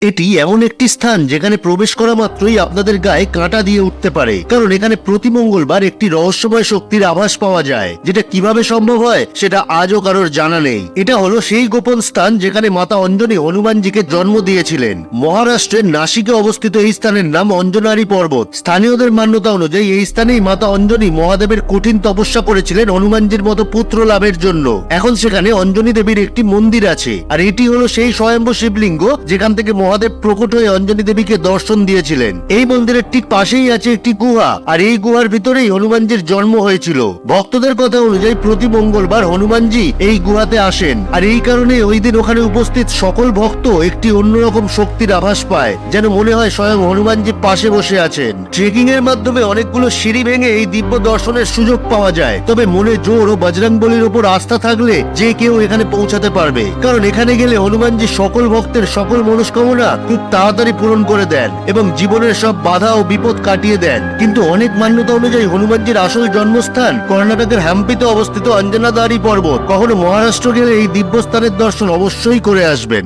এটি এমন একটি স্থান যেখানে প্রবেশ করা মাত্রই আপনাদের গায়ে কাঁটা দিয়ে উঠতে পারে, কারণ এখানে প্রতি মঙ্গলবার একটি রহস্যময় শক্তির আভাস পাওয়া যায়, যেটা কিভাবে সম্ভব হয় সেটা আজও কারোর জানা নেই। এটা হলো সেই গোপন স্থান যেখানে মাতা অঞ্জনী হনুমানজিকে জন্ম দিয়েছিলেন। মহারাষ্ট্রের নাসিকে অবস্থিত এই স্থানের নাম অঞ্জনারী পর্বত। স্থানীয়দের মান্যতা অনুযায়ী এই স্থানেই মাতা অঞ্জনী মহাদেবের কঠিন তপস্যা করেছিলেন হনুমানজির মতো পুত্র লাভের জন্য। এখন সেখানে অঞ্জনী দেবীর একটি মন্দির আছে, আর এটি হলো সেই স্বয়ম্ভু শিবলিঙ্গ যেখান থেকে মহাদেব প্রকট হয়ে অঞ্জনী দেবীকে দর্শন দিয়েছিলেন। এই মন্দিরের ঠিক পাশেই আছে একটি গুহা, আর এই গুহার ভিতরেই হনুমানজির জন্ম হয়েছিল। ভক্তদের কথা অনুযায়ী প্রতি মঙ্গলবার হনুমানজি এই গুহাতে আসেন, আর এই কারণে ওই দিন ওখানে উপস্থিত সকল ভক্ত একটি অন্যরকম শক্তির আভাস পায়, যেন মনে হয় স্বয়ং হনুমানজি পাশে বসে আছেন। ট্রেকিং এর মাধ্যমে অনেকগুলো সিঁড়ি ভেঙে এই দিব্য দর্শনের সুযোগ পাওয়া যায়, তবে মনে জোর ও বজরংবলীর উপর আস্থা থাকলে যে কেউ এখানে পৌঁছাতে পারবে, কারণ এখানে গেলে হনুমানজি সকল ভক্তের সকল মনস্কামনা খুব তাড়াতাড়ি পূরণ করে দেন এবং জীবনের সব বাধা ও বিপদ কাটিয়ে দেন। কিন্তু অনেক মান্যতা অনুযায়ী হনুমানজির আসল জন্মস্থান কর্ণাটকের হাম্পিতে অবস্থিত অঞ্জনাদ্রি পর্বত। কখনো মহারাষ্ট্র গেলে এই দিব্যস্থানের দর্শন অবশ্যই করে আসবেন।